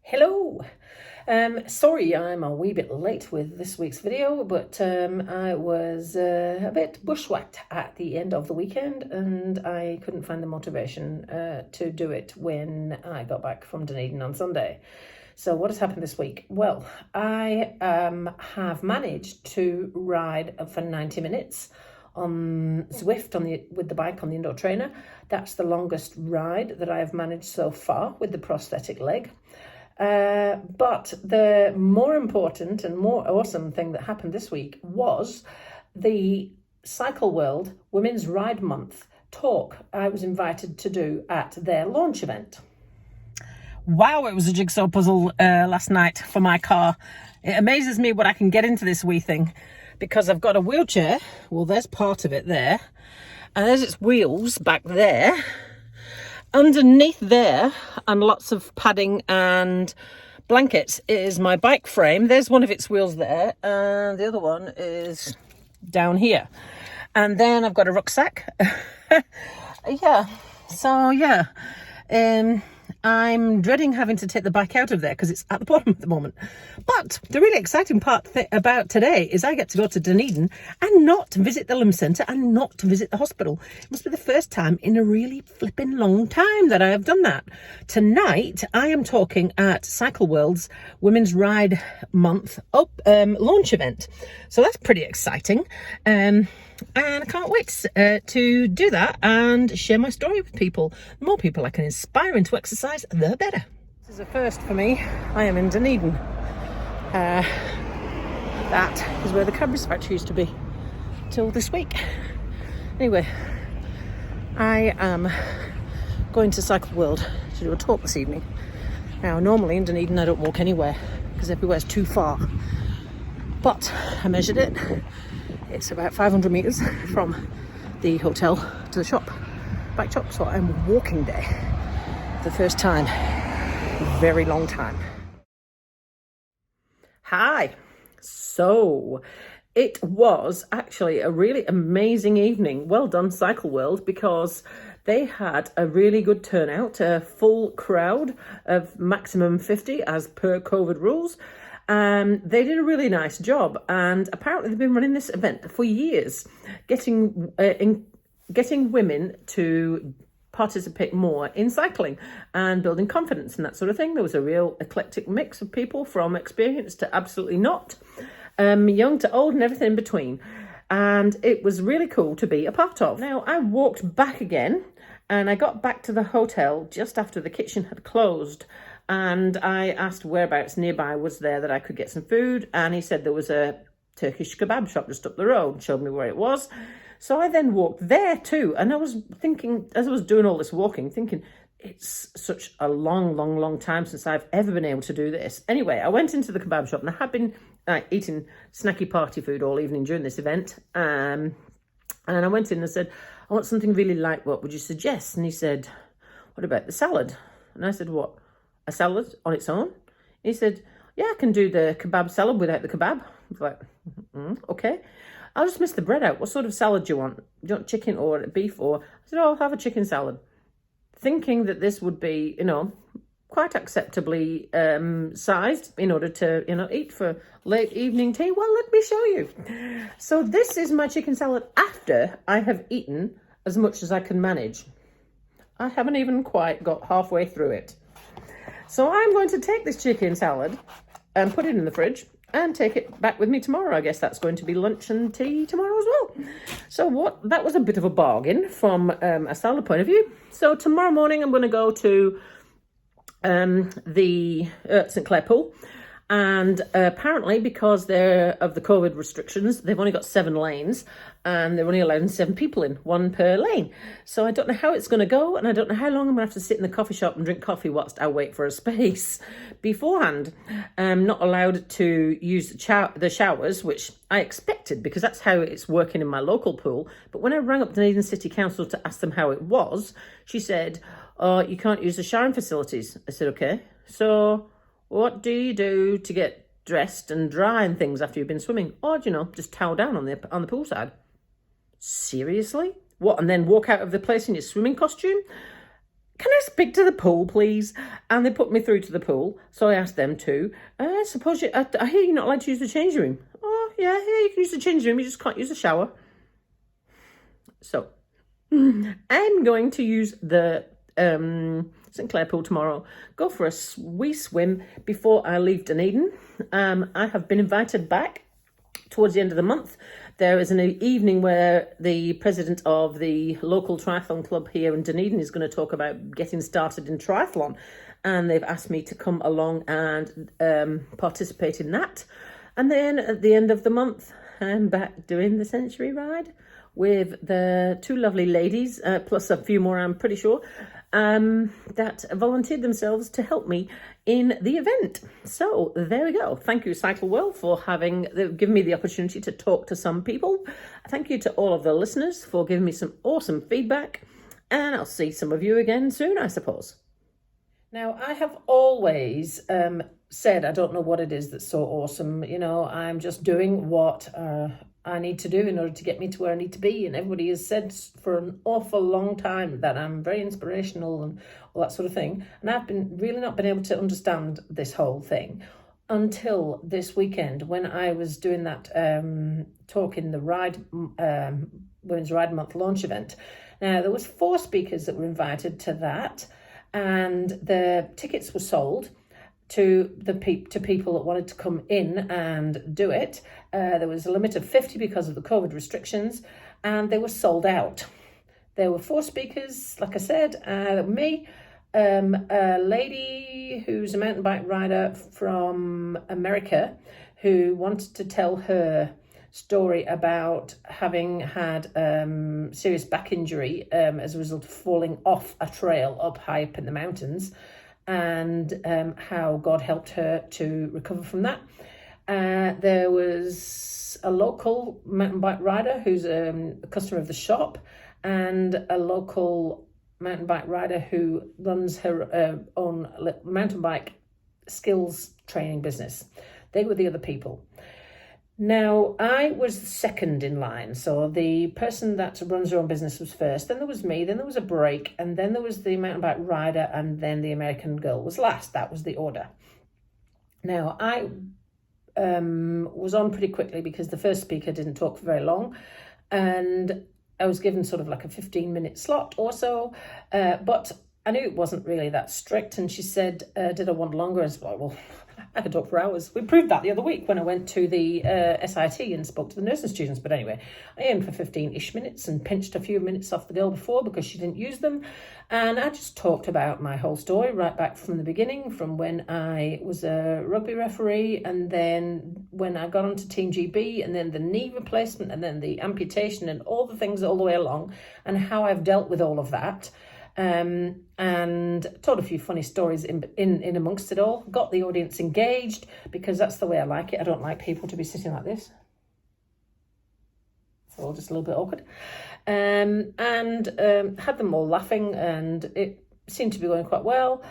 Hello. Sorry I'm a wee bit late with this week's video, but I was a bit bushwhacked at the end of the weekend and I couldn't find the motivation to do it when I got back from Dunedin on Sunday. So what has happened this week? Well, I have managed to ride for 90 minutes on Zwift with the bike on the indoor trainer. That's the longest ride that I have managed so far with the prosthetic leg. But the more important and more awesome thing that happened this week was the Cycle World Women's Ride Month talk I was invited to do at their launch event. Wow, it was a jigsaw puzzle last night for my car. It amazes me what I can get into this wee thing because I've got a wheelchair. Well, there's part of it there. And there's its wheels back there. Underneath there, and lots of padding and blankets, is my bike frame. There's one of its wheels there, and the other one is down here. And then I've got a rucksack. I'm dreading having to take the bike out of there because it's at the bottom at the moment. But the really exciting part about today is I get to go to Dunedin and not visit the limb centre and not visit the hospital. It must be the first time in a really flipping long time that I have done that. Tonight, I am talking at Cycle World's Women's Ride Month launch event. So that's pretty exciting. And I can't wait to do that and share my story with people. The more people I can inspire into exercise, the better. This is a first for me. I am in Dunedin. That is where the Cadbury's factory used to be till this week. Anyway, I am going to Cycle World to do a talk this evening. Now, normally in Dunedin I don't walk anywhere because everywhere's too far. But I measured it. It's about 500 metres from the hotel to the shop, bike shop, so I'm walking there for the first time in a very long time. Hi. So it was actually a really amazing evening. Well done, Cycle World, because they had a really good turnout, a full crowd of maximum 50 as per COVID rules. They did a really nice job, and apparently they've been running this event for years, getting women to participate more in cycling and building confidence and that sort of thing. There was a real eclectic mix of people from experienced to absolutely not, young to old and everything in between. And it was really cool to be a part of. Now, I walked back again, and I got back to the hotel just after the kitchen had closed. And I asked whereabouts nearby was there that I could get some food. And he said there was a Turkish kebab shop just up the road, showed me where it was. So I then walked there too. And I was thinking, as I was doing all this walking, thinking, it's such a long time since I've ever been able to do this. Anyway, I went into the kebab shop and I had been eating snacky party food all evening during this event. And I went in and said, I want something really light. What would you suggest? And he said, what about the salad? And I said, what? A salad on its own? He said, yeah, I can do the kebab salad without the kebab. I was like, okay. I'll just miss the bread out. What sort of salad do you want? Do you want chicken or beef? Or I said, oh, I'll have a chicken salad. Thinking that this would be, quite acceptably sized in order to, eat for late evening tea. Well, let me show you. So this is my chicken salad after I have eaten as much as I can manage. I haven't even quite got halfway through it. So I'm going to take this chicken salad and put it in the fridge and take it back with me tomorrow. I guess that's going to be lunch and tea tomorrow as well. So that was a bit of a bargain from a salad point of view. So tomorrow morning I'm going to go to the St Clair pool. And apparently, because they're of the COVID restrictions, they've only got 7 lanes and they're only allowing 7 people in, 1 per lane. So I don't know how it's going to go, and I don't know how long I'm going to have to sit in the coffee shop and drink coffee whilst I wait for a space beforehand. I'm not allowed to use the showers, which I expected because that's how it's working in my local pool. But when I rang up Dunedin City Council to ask them how it was, she said, oh, you can't use the showering facilities. I said, okay. So what do you do to get dressed and dry and things after you've been swimming? Or, just towel down on the poolside. Seriously? What, and then walk out of the place in your swimming costume? can I speak to the pool, please? And they put me through to the pool. So I asked them to. Suppose I hear you're not allowed to use the changing room. Oh, yeah, you can use the changing room. You just can't use the shower. So I'm going to use the St. Clair pool tomorrow. Go for a wee swim before I leave Dunedin. I have been invited back towards the end of the month. There is an evening where the president of the local triathlon club here in Dunedin is going to talk about getting started in triathlon. And they've asked me to come along and participate in that. And then at the end of the month, I'm back doing the Century Ride with the two lovely ladies, plus a few more, I'm pretty sure, that volunteered themselves to help me in the event. So there we go. Thank you, Cycle World, for given me the opportunity to talk to some people. Thank you to all of the listeners for giving me some awesome feedback. And I'll see some of you again soon, I suppose. Now, I have always said I don't know what it is that's so awesome. You know, I'm just doing what I need to do in order to get me to where I need to be. And everybody has said for an awful long time that I'm very inspirational and all that sort of thing. And I've really not been able to understand this whole thing until this weekend when I was doing that talk in the Women's Ride Month launch event. Now, there was 4 speakers that were invited to that, and the tickets were sold to people that wanted to come in and do it. There was a limit of 50 because of the COVID restrictions, and they were sold out. There were 4 speakers, like I said, me, a lady who's a mountain bike rider from America who wanted to tell her story about having had serious back injury as a result of falling off a trail up high up in the mountains, and how God helped her to recover from that. There was a local mountain bike rider who's a customer of the shop, and a local mountain bike rider who runs her own mountain bike skills training business. They were the other people. Now, I was second in line. So the person that runs her own business was first. Then there was me. Then there was a break. And then there was the mountain bike rider. And then the American girl was last. That was the order. Now, I was on pretty quickly because the first speaker didn't talk for very long. And I was given sort of like a 15-minute slot or so. But I knew it wasn't really that strict. And she said, did I want longer? I was like, well, I could talk for hours. We proved that the other week when I went to the SIT and spoke to the nursing students. But anyway, I aimed for 15-ish minutes and pinched a few minutes off the girl before because she didn't use them. And I just talked about my whole story right back from the beginning, from when I was a rugby referee, and then when I got onto Team GB, and then the knee replacement, and then the amputation, and all the things all the way along, and how I've dealt with all of that. And told a few funny stories in amongst it all. Got the audience engaged, because that's the way I like it. I don't like people to be sitting like this. It's all just a little bit awkward. And had them all laughing, and it seemed to be going quite well.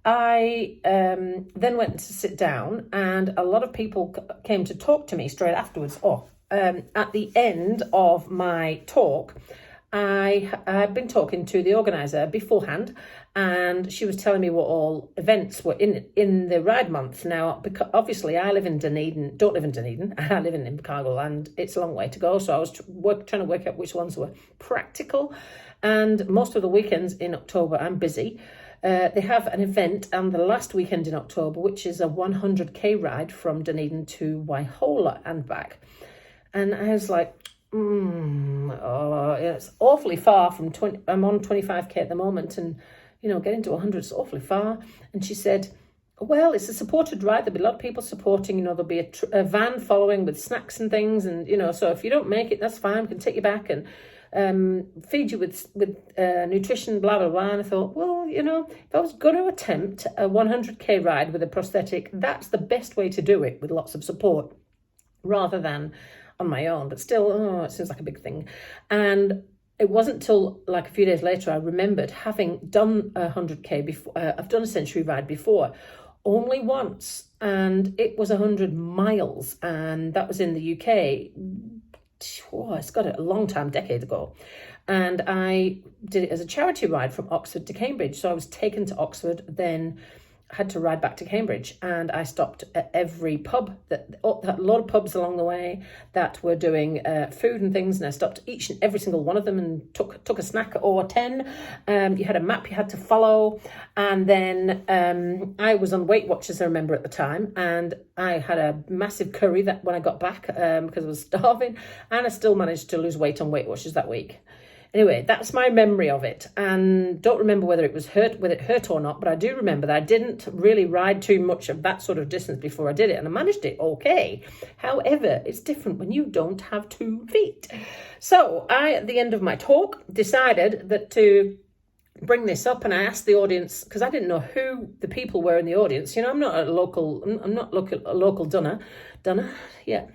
I then went to sit down, and a lot of people came to talk to me straight afterwards. At the end of my talk, I had been talking to the organizer beforehand, and she was telling me what all events were in the Ride Month. Now, because obviously I live in Dunedin, don't live in Dunedin, I live in Invercargill, and it's a long way to go. So I was trying to work out which ones were practical. And most of the weekends in October, I'm busy. They have an event on the last weekend in October, which is a 100k ride from Dunedin to Waihola and back. And I was like, it's awfully far from 20. I'm on 25k at the moment, and getting to 100 is awfully far. And she said, well, it's a supported ride. There'll be a lot of people supporting. There'll be a van following with snacks and things, and so if you don't make it, that's fine. We can take you back and feed you with nutrition, blah blah blah. And I thought, well, if I was going to attempt a 100k ride with a prosthetic, that's the best way to do it, with lots of support, rather than on my own. But still, it seems like a big thing. And it wasn't till like a few days later I remembered having done 100k before. I've done a Century Ride before, only once, and it was 100 miles, and that was in the UK. It's got a long time, decade ago. And I did it as a charity ride from Oxford to Cambridge. So I was taken to Oxford, then had to ride back to Cambridge, and I stopped at every pub, a lot of pubs along the way that were doing food and things, and I stopped each and every single one of them and took a snack or 10. You had a map you had to follow, and then I was on Weight Watchers, I remember at the time, and I had a massive curry that when I got back because I was starving, and I still managed to lose weight on Weight Watchers that week. Anyway, that's my memory of it, and don't remember whether it hurt or not, but I do remember that I didn't really ride too much of that sort of distance before I did it, and I managed it okay. However, it's different when you don't have 2 feet. So I, at the end of my talk, decided that to bring this up, and I asked the audience, because I didn't know who the people were in the audience. I'm not a local dunner, yeah.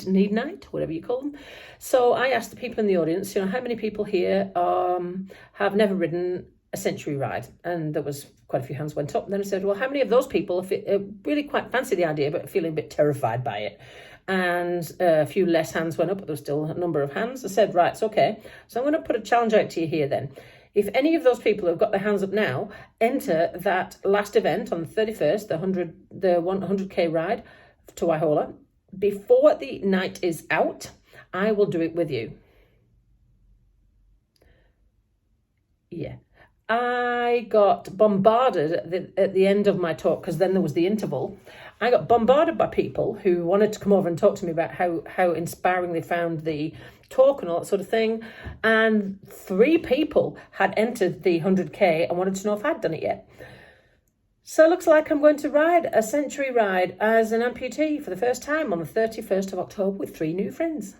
Need night, whatever you call them. So I asked the people in the audience, how many people here have never ridden a century ride? And there was quite a few hands went up. And then I said, well, how many of those people really quite fancy the idea but feeling a bit terrified by it? And a few less hands went up, but there was still a number of hands. I said, right, it's okay. So I'm going to put a challenge out to you here then. If any of those people who've got their hands up now enter that last event on the 31st, the 100k ride to Waihola, before the night is out, I will do it with you. Yeah. I got bombarded at the end of my talk, because then there was the interval. I got bombarded by people who wanted to come over and talk to me about how inspiring they found the talk and all that sort of thing. And 3 people had entered the 100k and wanted to know if I'd done it yet. So it looks like I'm going to ride a century ride as an amputee for the first time on the 31st of October with 3 new friends.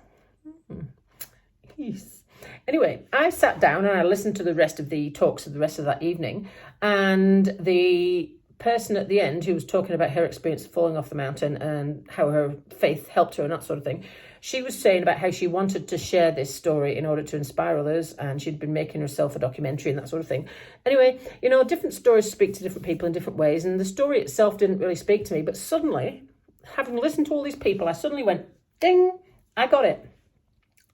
Yes. Anyway, I sat down and I listened to the rest of the talks of the rest of that evening, and the person at the end who was talking about her experience of falling off the mountain and how her faith helped her and that sort of thing, she was saying about how she wanted to share this story in order to inspire others, and she'd been making herself a documentary and that sort of thing. Anyway, different stories speak to different people in different ways, and the story itself didn't really speak to me, but suddenly, having listened to all these people, I suddenly went, ding, I got it.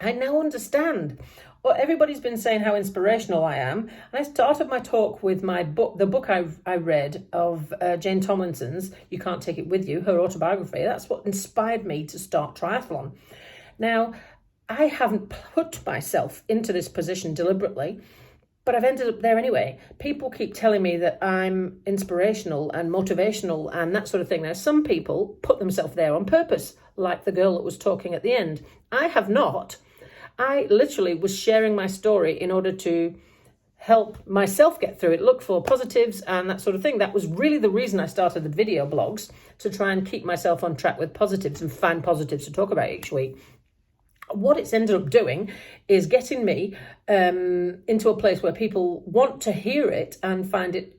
I now understand. Well, everybody's been saying how inspirational I am. And I started my talk with my book, the book I read of Jane Tomlinson's You Can't Take It With You, her autobiography. That's what inspired me to start triathlon. Now, I haven't put myself into this position deliberately, but I've ended up there anyway. People keep telling me that I'm inspirational and motivational and that sort of thing. Now, some people put themselves there on purpose, like the girl that was talking at the end. I have not. I literally was sharing my story in order to help myself get through it, look for positives and that sort of thing. That was really the reason I started the video blogs, to try and keep myself on track with positives and find positives to talk about each week. What it's ended up doing is getting me into a place where people want to hear it and find it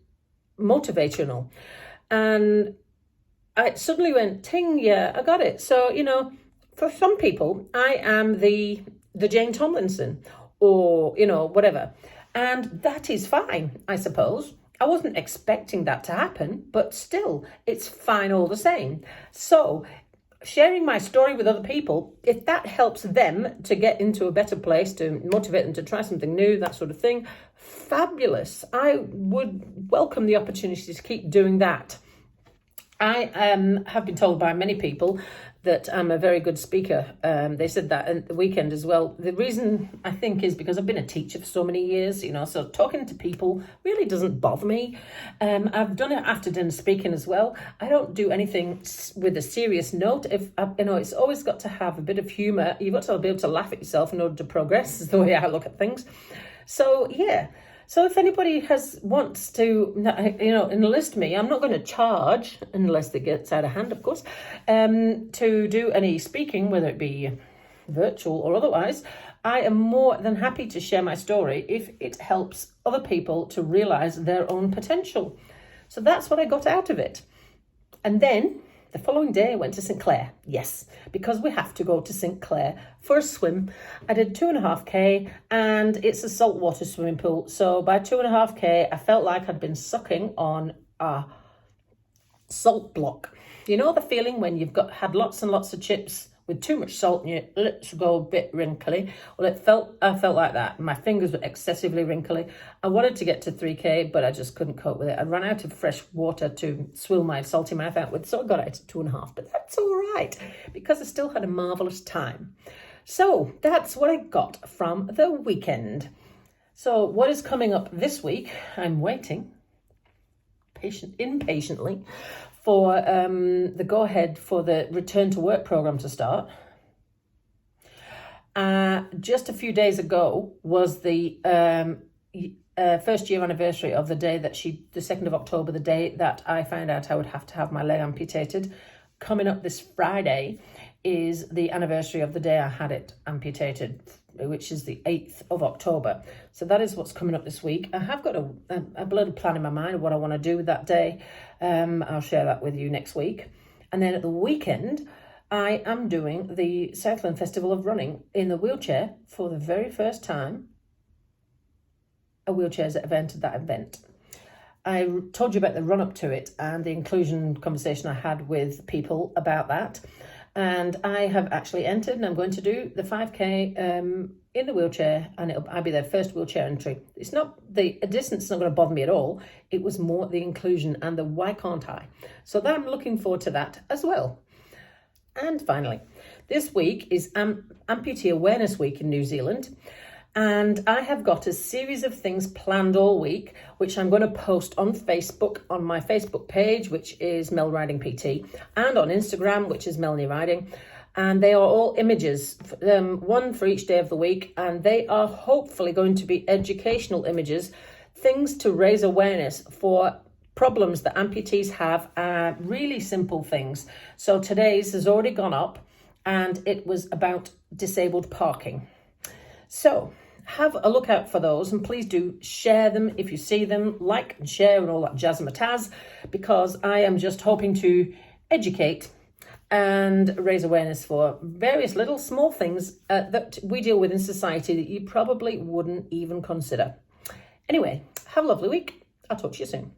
motivational. And I suddenly went, ting, yeah, I got it. So, for some people, I am the Jane Tomlinson or, whatever. And that is fine, I suppose. I wasn't expecting that to happen, but still, it's fine all the same. So sharing my story with other people, if that helps them to get into a better place, to motivate them to try something new, that sort of thing, fabulous. I would welcome the opportunity to keep doing that. I have been told by many people that I'm a very good speaker. They said that at the weekend as well. The reason I think is because I've been a teacher for so many years, so talking to people really doesn't bother me. I've done it after dinner speaking as well. I don't do anything with a serious note. It's always got to have a bit of humour. You've got to be able to laugh at yourself in order to progress, is the way I look at things. So, yeah. So if anybody wants to, enlist me, I'm not going to charge, unless it gets out of hand, of course, to do any speaking, whether it be virtual or otherwise. I am more than happy to share my story if it helps other people to realise their own potential. So that's what I got out of it. And then the following day I went to St. Clair. Yes, because we have to go to St. Clair for a swim. I did 2.5k and it's a saltwater swimming pool. So by 2.5k, I felt like I'd been sucking on a salt block. You know the feeling when you've had lots and lots of chips with too much salt and your lips go a bit wrinkly. Well, I felt like that. My fingers were excessively wrinkly. I wanted to get to 3K, but I just couldn't cope with it. I ran out of fresh water to swill my salty mouth out with, so I got it to 2.5. But that's all right, because I still had a marvellous time. So that's what I got from the weekend. So what is coming up this week? I'm waiting impatiently for the go-ahead for the return to work program to start. Just a few days ago was the first year anniversary of the day that the 2nd of October, the day that I found out I would have to have my leg amputated. Coming up this Friday is the anniversary of the day I had it amputated, which is the 8th of October. So that is what's coming up this week. I have got a bloody plan in my mind of what I want to do with that day. I'll share that with you next week. And then at the weekend, I am doing the Southland Festival of Running in the wheelchair for the very first time. A wheelchairs have entered that event. I told you about the run up to it and the inclusion conversation I had with people about that. And I have actually entered, and I'm going to do the 5K in the wheelchair, and I'll be their first wheelchair entry. It's not, the distance is not going to bother me at all. It was more the inclusion and the why can't I? So that I'm looking forward to that as well. And finally, this week is Amputee Awareness Week in New Zealand. And I have got a series of things planned all week, which I'm going to post on Facebook, on my Facebook page, which is Mel Riding PT, and on Instagram, which is Melanie Riding. And they are all images, one for each day of the week. And they are hopefully going to be educational images, things to raise awareness for problems that amputees have, really simple things. So today's has already gone up, and it was about disabled parking. So have a look out for those, and please do share them if you see them, like and share and all that jazzmatazz, because I am just hoping to educate and raise awareness for various little small things that we deal with in society that you probably wouldn't even consider. Anyway, have a lovely week. I'll talk to you soon.